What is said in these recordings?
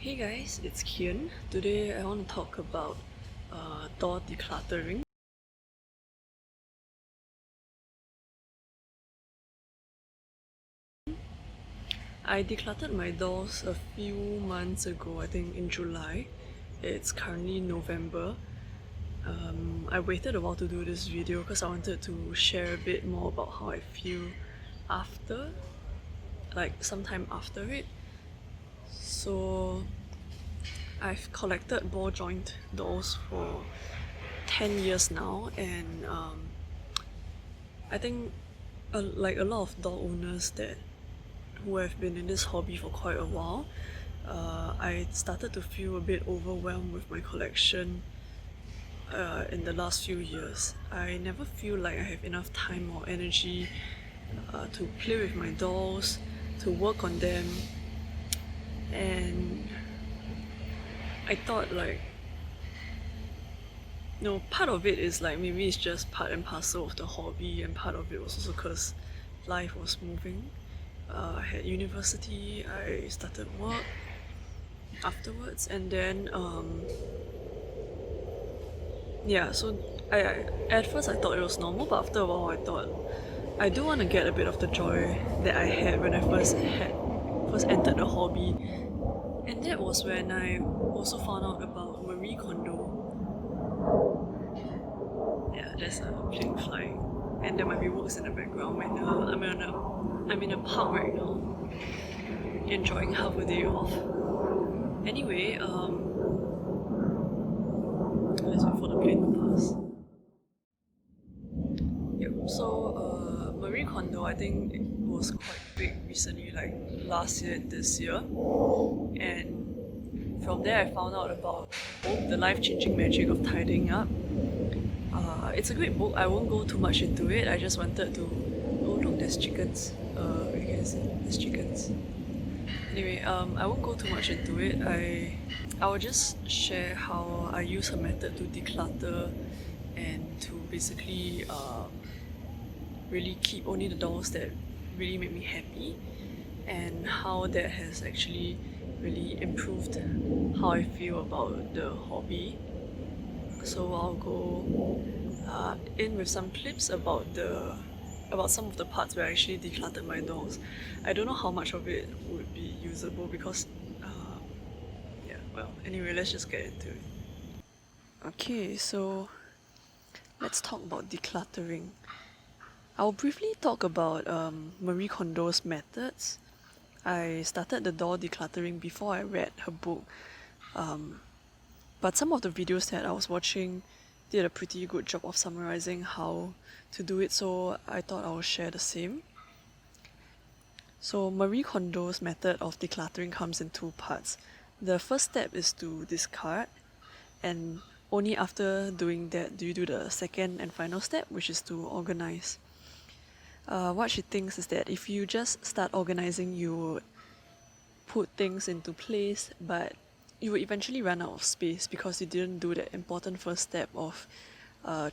Hey guys, it's Kian. Today I want to talk about door decluttering. I decluttered my doors a few months ago, I think in July. It's currently November. I waited a while to do this video because I wanted to share a bit more about how I feel after, like sometime after it. So I've collected ball joint dolls for 10 years now, and I think like a lot of doll owners who have been in this hobby for quite a while, I started to feel a bit overwhelmed with my collection in the last few years. I never feel like I have enough time or energy to play with my dolls, to work on them, and I thought like, part of it is like maybe it's just part and parcel of the hobby, and part of it was also because life was moving. I had university, I started work afterwards, and then so I at first I thought it was normal, but after a while I thought I do want to get a bit of the joy that I had when I first entered the hobby, and that was when I also found out about Marie Kondo. Yeah, there's a plane flying, and there might be works in the background. I'm in a park right now, enjoying half a day off. Anyway, let's wait for the plane to pass. Yep. So, Marie Kondo, I think it was quite big recently, like last year and this year, and from there I found out about the life-changing magic of tidying up. It's a great book. I won't go too much into it. I just wanted to. Oh look, there's chickens. You can see there's chickens. Anyway, I won't go too much into it. I will just share how I use her method to declutter and to basically really keep only the dolls that really make me happy, and how that has actually really improved how I feel about the hobby. So I'll go in with some clips about some of the parts where I actually decluttered my dolls. I don't know how much of it would be usable because anyway, let's just get into it. Okay, so let's talk about decluttering. I'll briefly talk about Marie Kondo's methods. I started the doll decluttering before I read her book, but some of the videos that I was watching did a pretty good job of summarizing how to do it, so I thought I would share the same. So Marie Kondo's method of decluttering comes in two parts. The first step is to discard, and only after doing that do you do the second and final step, which is to organize. What she thinks is that if you just start organizing, you would put things into place, but you will eventually run out of space because you didn't do that important first step of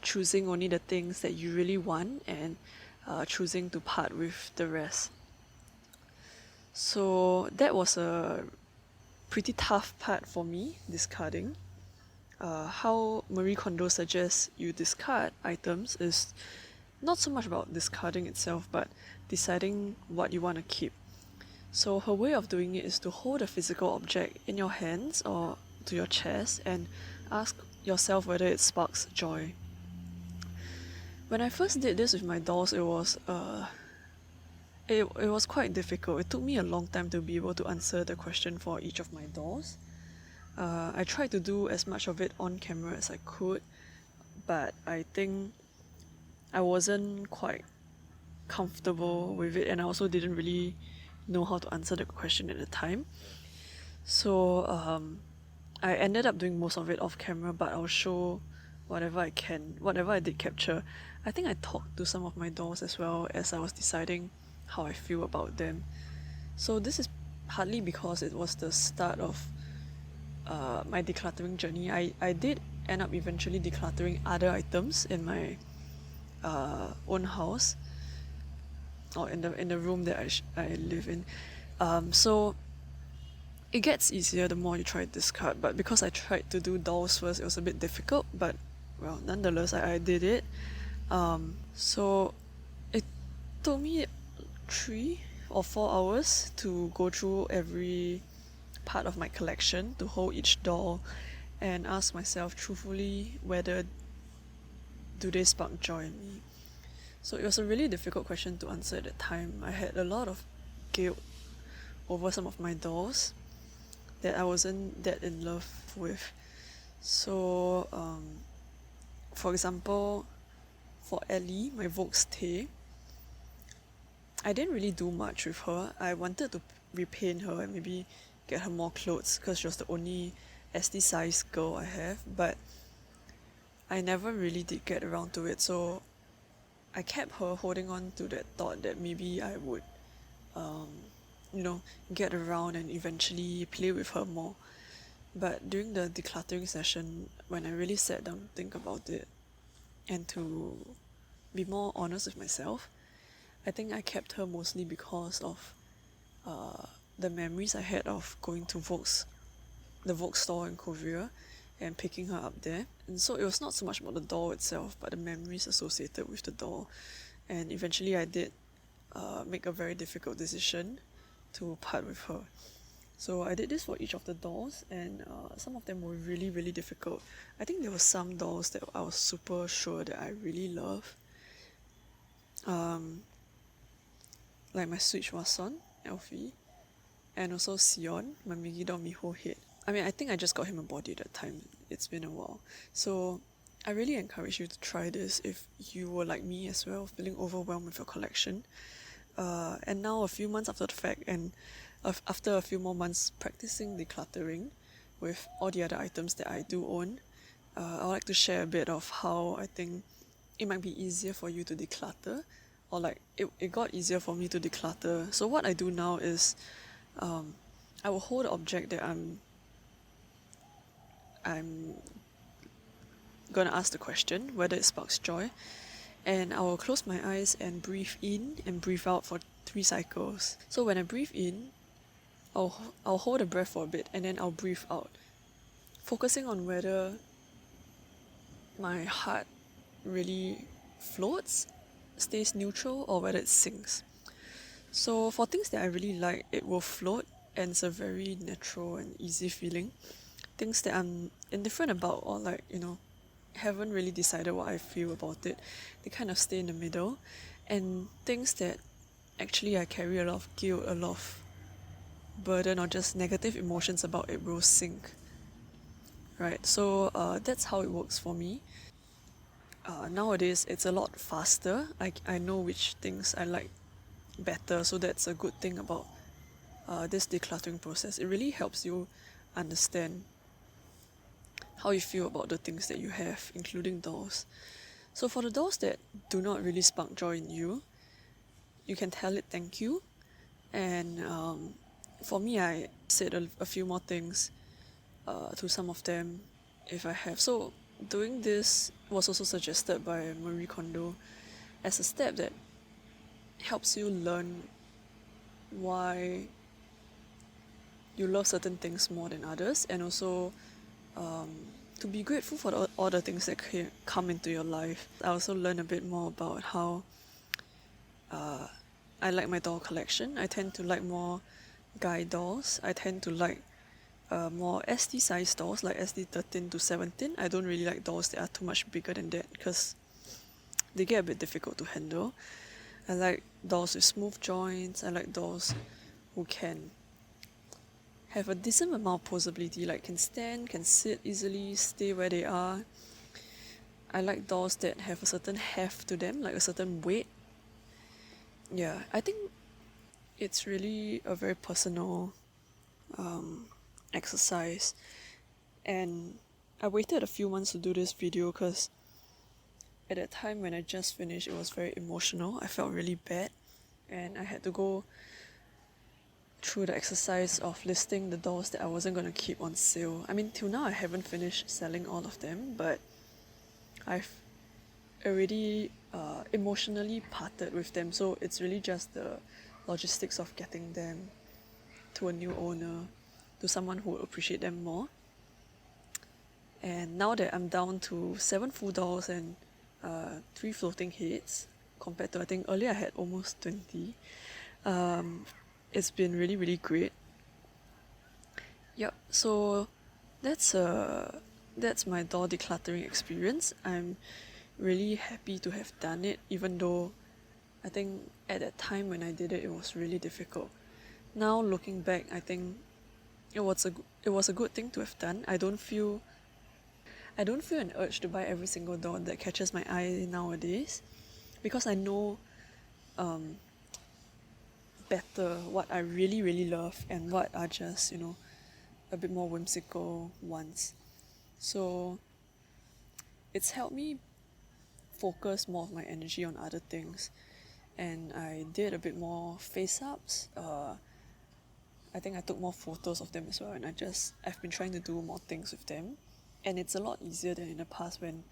choosing only the things that you really want and choosing to part with the rest. So that was a pretty tough part for me, discarding. How Marie Kondo suggests you discard items is not so much about discarding itself, but deciding what you want to keep. So her way of doing it is to hold a physical object in your hands or to your chest and ask yourself whether it sparks joy. When I first did this with my dolls, it was quite difficult. It took me a long time to be able to answer the question for each of my dolls. I tried to do as much of it on camera as I could, but I think I wasn't quite comfortable with it, and I also didn't really know how to answer the question at the time. So I ended up doing most of it off camera, but I'll show whatever I can, whatever I did capture. I think I talked to some of my dolls as well as I was deciding how I feel about them. So this is partly because it was the start of my decluttering journey. I did end up eventually decluttering other items in my own house, or in the room that I live in. So It gets easier the more you try this card, but because I tried to do dolls first, it was a bit difficult, but well, nonetheless, I did it. So it took me 3 or 4 hours to go through every part of my collection, to hold each doll and ask myself truthfully whether do they spark joy in me. So it was a really difficult question to answer at the time. I had a lot of guilt over some of my dolls that I wasn't that in love with. So for example, for Ellie, my Vogue's Tay, I didn't really do much with her. I wanted to repaint her and maybe get her more clothes because she was the only SD size girl I have, but I never really did get around to it. So I kept her holding on to that thought that maybe I would get around and eventually play with her more. But during the decluttering session, when I really sat down to think about it and to be more honest with myself, I think I kept her mostly because of the memories I had of going to the Vogue store in Korea and picking her up there. And so it was not so much about the doll itself, but the memories associated with the doll. And eventually I did make a very difficult decision to part with her. So I did this for each of the dolls, and some of them were really, really difficult. I think there were some dolls that I was super sure that I really love. Like my Switch Wason, Elfie, and also Sion, my Megiddo Miho head. I mean, I think I just got him a body at that time. It's been a while. So I really encourage you to try this if you were like me as well, feeling overwhelmed with your collection. And now a few months after the fact, and after a few more months practicing decluttering with all the other items that I do own, I'd like to share a bit of how I think it might be easier for you to declutter, or like it got easier for me to declutter. So what I do now is I will hold an object that I'm gonna ask the question whether it sparks joy, and I will close my eyes and breathe in and breathe out for 3 cycles. So when I breathe in, I'll hold the breath for a bit and then I'll breathe out, focusing on whether my heart really floats, stays neutral, or whether it sinks. So for things that I really like, it will float and it's a very natural and easy feeling. Things that I'm indifferent about, or like, haven't really decided what I feel about it, they kind of stay in the middle. And things that actually I carry a lot of guilt, a lot of burden, or just negative emotions about, it will sink. Right, so that's how it works for me. Nowadays it's a lot faster. I know which things I like better, so that's a good thing about this decluttering process. It really helps you understand how you feel about the things that you have, including dolls. So for the dolls that do not really spark joy in you, you can tell it thank you. And for me, I said a few more things to some of them if I have. So doing this was also suggested by Marie Kondo as a step that helps you learn why you love certain things more than others, and also to be grateful for all the things that come into your life. I also learned a bit more about how I like my doll collection. I tend to like more guy dolls. I tend to like more SD size dolls, like SD 13 to 17. I don't really like dolls that are too much bigger than that because they get a bit difficult to handle. I like dolls with smooth joints. I like dolls who can have a decent amount of posability, like can stand, can sit easily, stay where they are. I like dolls that have a certain heft to them, like a certain weight. Yeah, I think it's really a very personal exercise, and I waited a few months to do this video because at that time when I just finished, it was very emotional. I felt really bad, and I had to go through the exercise of listing the dolls that I wasn't going to keep on sale. I mean, till now I haven't finished selling all of them, but I've already emotionally parted with them, so it's really just the logistics of getting them to a new owner, to to someone who would appreciate them more. And now that I'm down to 7 full dolls and 3 floating heads, compared to I think earlier I had almost 20, it's been really, really great. Yep, so that's my doll decluttering experience. I'm really happy to have done it, even though I think at that time when I did it, it was really difficult. Now looking back, I think it was a good thing to have done. I don't feel an urge to buy every single doll that catches my eye nowadays, because I know better what I really, really love and what are just, a bit more whimsical ones. So it's helped me focus more of my energy on other things, and I did a bit more face-ups. I think I took more photos of them as well, and I've been trying to do more things with them, and it's a lot easier than in the past when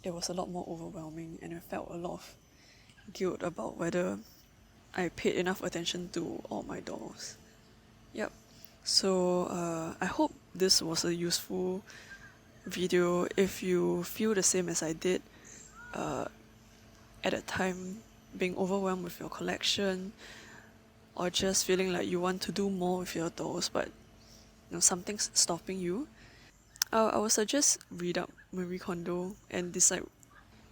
it was a lot more overwhelming and I felt a lot of guilt about whether I paid enough attention to all my dolls. Yep. So I hope this was a useful video. If you feel the same as I did at that time, being overwhelmed with your collection, or just feeling like you want to do more with your dolls but something's stopping you, I would suggest read up Marie Kondo and decide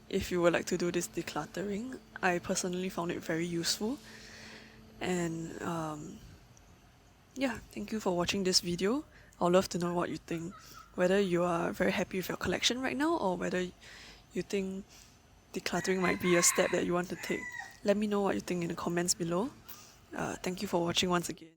if you would like to do this decluttering. I personally found it very useful, and yeah, thank you for watching this video. I'd love to know what you think, whether you are very happy with your collection right now or whether you think decluttering might be a step that you want to take. Let me know what you think in the comments below. Thank you for watching once again.